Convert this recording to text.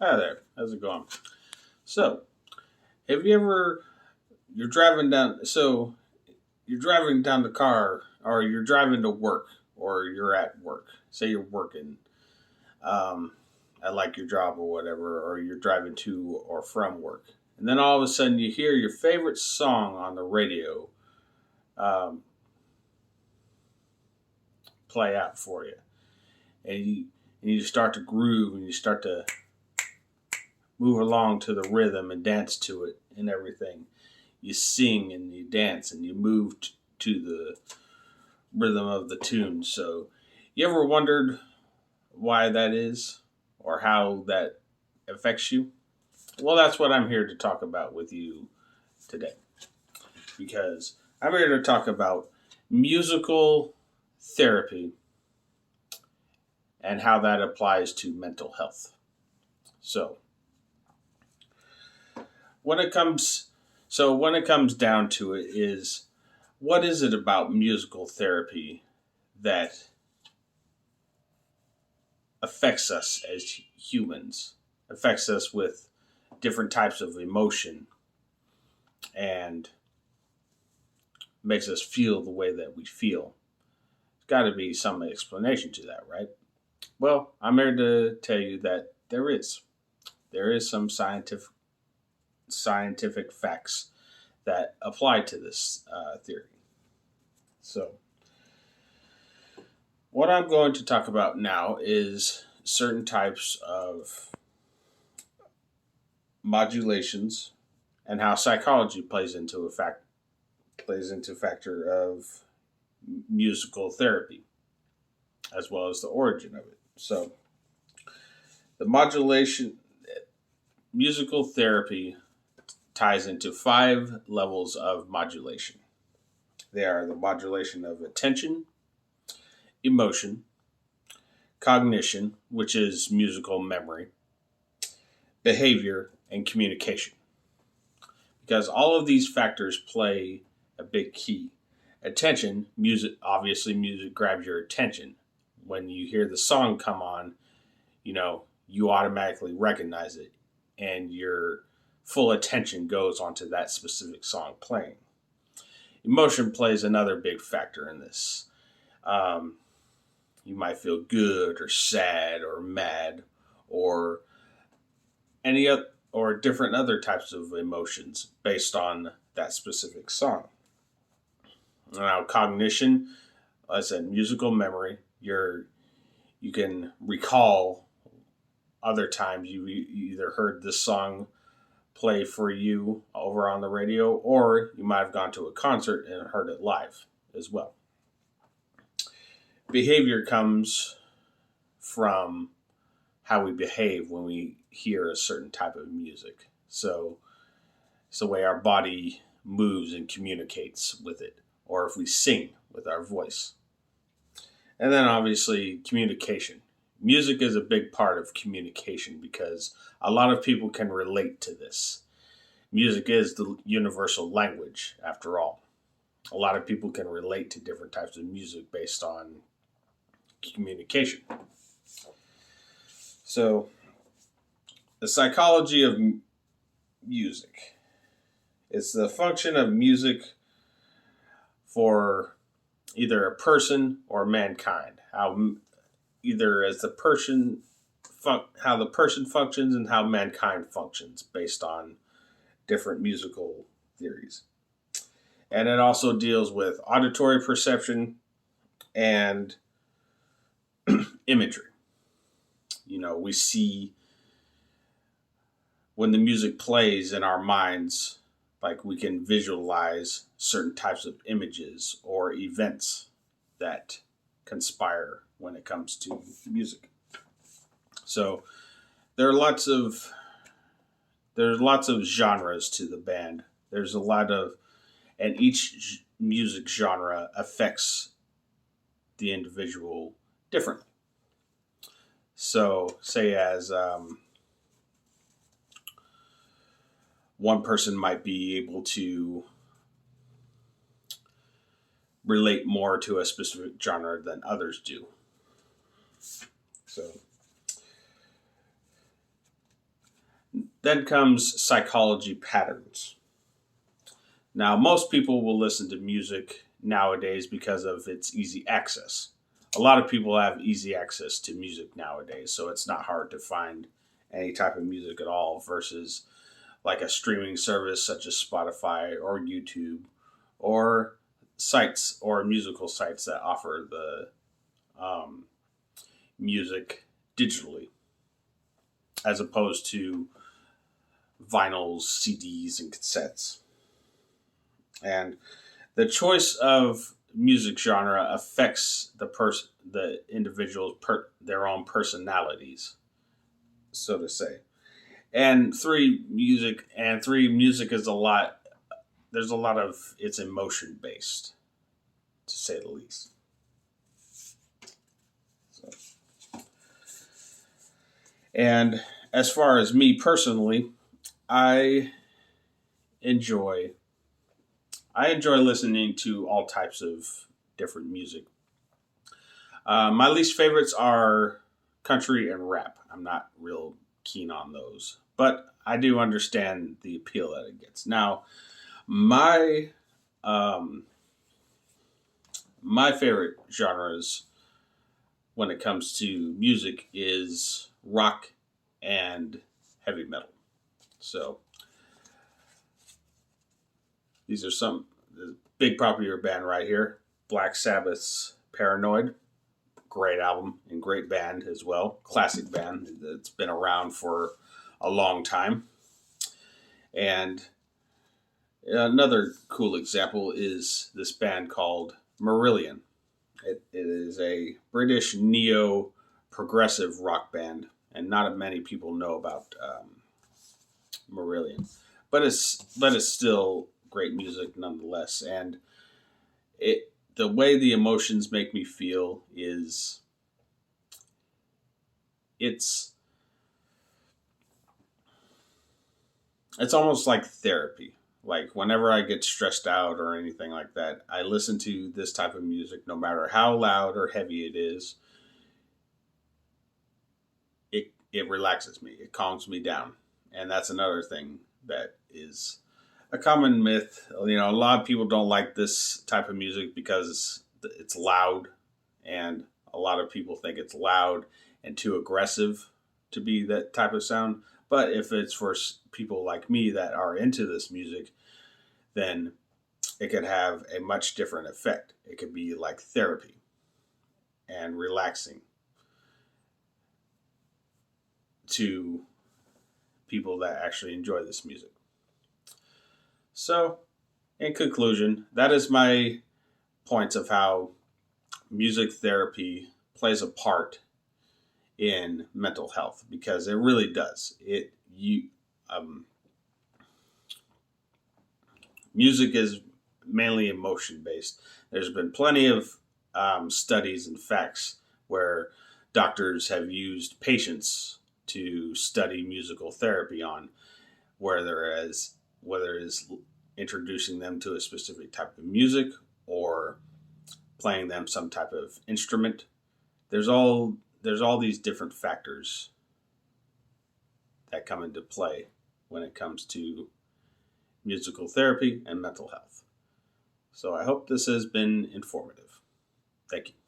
Hi there. How's it going? So, have you ever you're driving down you're driving down the car or you're driving to work or you're at work. Say you're working um at like your job or whatever or you're driving to or from work. And then all of a sudden you hear your favorite song on the radio um, play out for you. And you start to groove and you start to move along to the rhythm and dance to it and everything. You sing and you dance and you move to the rhythm of the tune. So, you ever wondered why that is or how that affects you? Well, that's what I'm here to talk about with you today because I'm here to talk about musical therapy and how that applies to mental health. So, when it comes when it comes down to it is what is it about musical therapy that affects us as humans, affects us with different types of emotion, and makes us feel the way that we feel. There's got to be some explanation to that, right? Well, I'm here to tell you that there is. There is some scientific facts that apply to this theory. So, what I'm going to talk about now is certain types of modulations and how psychology plays into factor of musical therapy as well as the origin of it. So the modulation musical therapy ties into five levels of modulation. They are the modulation of attention, emotion, cognition, which is musical memory, behavior, and communication. Because all of these factors play a big key. Attention, music grabs your attention. When you hear the song come on, you automatically recognize it and your full attention goes onto that specific song playing. Emotion plays another big factor in this. Um, you might feel good or sad or mad or any other or different other types of emotions based on that specific song. Now, cognition, like I said, musical memory. You can recall other times you either heard this song play for you over on the radio, or you might have gone to a concert and heard it live as well. Behavior comes from how we behave when we hear a certain type of music. So it's the way our body moves and communicates with it, or if we sing with our voice. And then obviously communication. Music is a big part of communication because a lot of people can relate to this. Music is the universal language, after all. A lot of people can relate to different types of music based on communication. So, the psychology of music. It's the function of music for either a person or mankind. How either as the person how the person functions and how mankind functions based on different musical theories. And it also deals with auditory perception and imagery. We see when the music plays in our minds, like we can visualize certain types of images or events that conspire when it comes to music. So there are lots of genres to the band. There's a lot of and each music genre affects the individual differently. So, say as one person might be able to relate more to a specific genre than others do. So, Then comes psychology patterns. Now, most people will listen to music nowadays because of its easy access. A lot of people have easy access to music nowadays, so it's not hard to find any type of music at all versus like a streaming service such as Spotify or YouTube or sites or musical sites that offer the um, music digitally as opposed to vinyls, CDs, and cassettes. And the choice of music genre affects the individual's their own personalities, so to say. And three music is a lot. There's a lot of it's emotion based, to say the least. So, and as far as me personally, I enjoy I enjoy listening to all types of different music. My least favorites are country and rap. I'm not real keen on those, but I do understand the appeal that it gets. Now, my um, my favorite genres when it comes to music is rock and heavy metal. So these are some the big popular band right here, Black Sabbath's Paranoid. Great album and great band as well. Classic band that's been around for a long time. And another cool example is this band called Marillion. It is a British neo progressive rock band, and not many people know about Marillion, but it's still great music nonetheless. And it the way the emotions make me feel is it's it's almost like therapy. Like whenever I get stressed out or anything like that, I listen to this type of music, no matter how loud or heavy it is. It relaxes me. It calms me down, and that's another thing that is a common myth. You know, a lot of people don't like this type of music because it's loud, and a lot of people think it's loud and too aggressive to be that type of sound. But if it's for people like me that are into this music, then it could have a much different effect. It could be like therapy and relaxing to people that actually enjoy this music. So, in conclusion, that is my points of how music therapy plays a part in mental health because it really does. Um, Music is mainly emotion based. There's been plenty of studies and facts where doctors have used patients to study musical therapy on, whether it is introducing them to a specific type of music or playing them some type of instrument. There's all these different factors that come into play when it comes to musical therapy and mental health. So I hope this has been informative. Thank you.